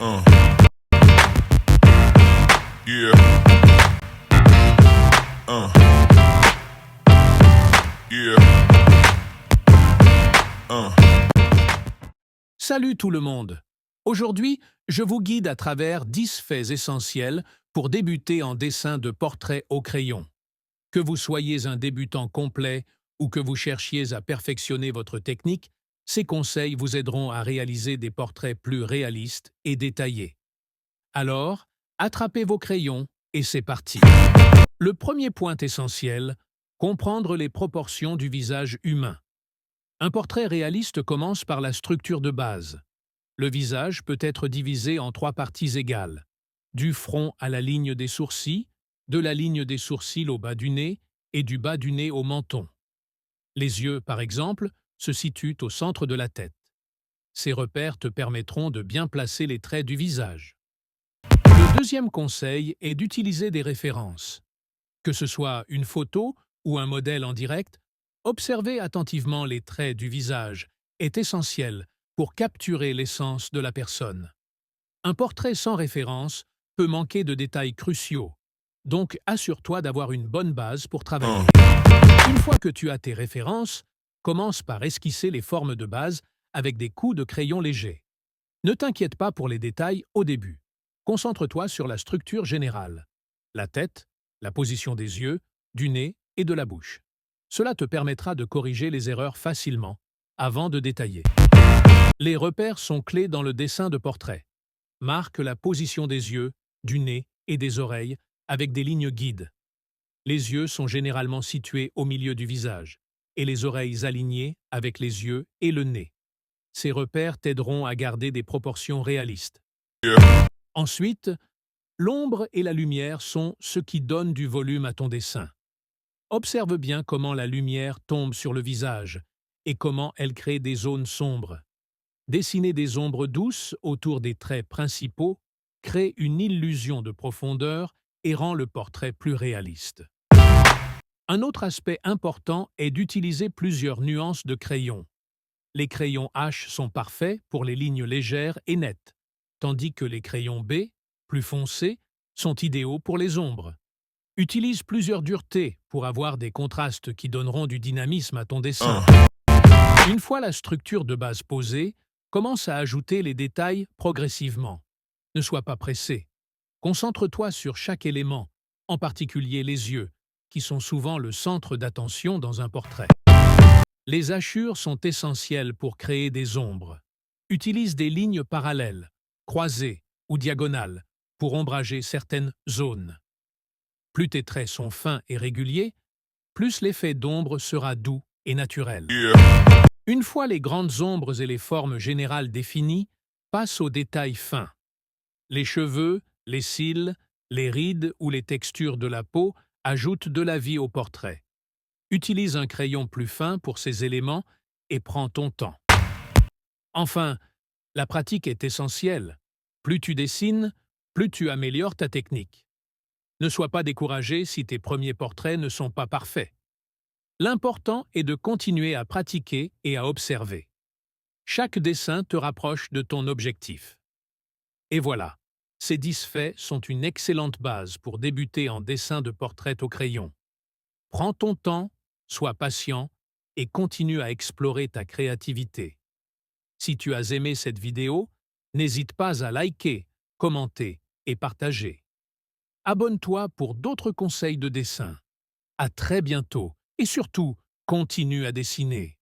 Uh, yeah, uh, yeah, uh. Salut tout le monde! Aujourd'hui, je vous guide à travers 10 faits essentiels pour débuter en dessin de portrait au crayon. Que vous soyez un débutant complet ou que vous cherchiez à perfectionner votre technique, ces conseils vous aideront à réaliser des portraits plus réalistes et détaillés. Alors, attrapez vos crayons et c'est parti! Le premier point essentiel, comprendre les proportions du visage humain. Un portrait réaliste commence par la structure de base. Le visage peut être divisé en 3 parties égales. Du front à la ligne des sourcils, de la ligne des sourcils au bas du nez et du bas du nez au menton. Les yeux, par exemple, se situent au centre de la tête. Ces repères te permettront de bien placer les traits du visage. Le deuxième conseil est d'utiliser des références. Que ce soit une photo ou un modèle en direct, observer attentivement les traits du visage est essentiel pour capturer l'essence de la personne. Un portrait sans référence peut manquer de détails cruciaux, donc assure-toi d'avoir une bonne base pour travailler. Une fois que tu as tes références, commence par esquisser les formes de base avec des coups de crayon légers. Ne t'inquiète pas pour les détails au début. Concentre-toi sur la structure générale, la tête, la position des yeux, du nez et de la bouche. Cela te permettra de corriger les erreurs facilement, avant de détailler. Les repères sont clés dans le dessin de portrait. Marque la position des yeux, du nez et des oreilles avec des lignes guides. Les yeux sont généralement situés au milieu du visage et les oreilles alignées avec les yeux et le nez. Ces repères t'aideront à garder des proportions réalistes. Yeah. Ensuite, l'ombre et la lumière sont ce qui donne du volume à ton dessin. Observe bien comment la lumière tombe sur le visage et comment elle crée des zones sombres. Dessiner des ombres douces autour des traits principaux crée une illusion de profondeur et rend le portrait plus réaliste. Un autre aspect important est d'utiliser plusieurs nuances de crayon. Les crayons H sont parfaits pour les lignes légères et nettes, tandis que les crayons B, plus foncés, sont idéaux pour les ombres. Utilise plusieurs duretés pour avoir des contrastes qui donneront du dynamisme à ton dessin. Une fois la structure de base posée, commence à ajouter les détails progressivement. Ne sois pas pressé. Concentre-toi sur chaque élément, en particulier les yeux, qui sont souvent le centre d'attention dans un portrait. Les hachures sont essentielles pour créer des ombres. Utilise des lignes parallèles, croisées ou diagonales pour ombrager certaines zones. Plus tes traits sont fins et réguliers, plus l'effet d'ombre sera doux et naturel. Yeah. Une fois les grandes ombres et les formes générales définies, passe aux détails fins. Les cheveux, les cils, les rides ou les textures de la peau ajoutent de la vie au portrait. Utilise un crayon plus fin pour ces éléments et prends ton temps. Enfin, la pratique est essentielle. Plus tu dessines, plus tu améliores ta technique. Ne sois pas découragé si tes premiers portraits ne sont pas parfaits. L'important est de continuer à pratiquer et à observer. Chaque dessin te rapproche de ton objectif. Et voilà, ces 10 faits sont une excellente base pour débuter en dessin de portrait au crayon. Prends ton temps, sois patient et continue à explorer ta créativité. Si tu as aimé cette vidéo, n'hésite pas à liker, commenter et partager. Abonne-toi pour d'autres conseils de dessin. À très bientôt et surtout, continue à dessiner.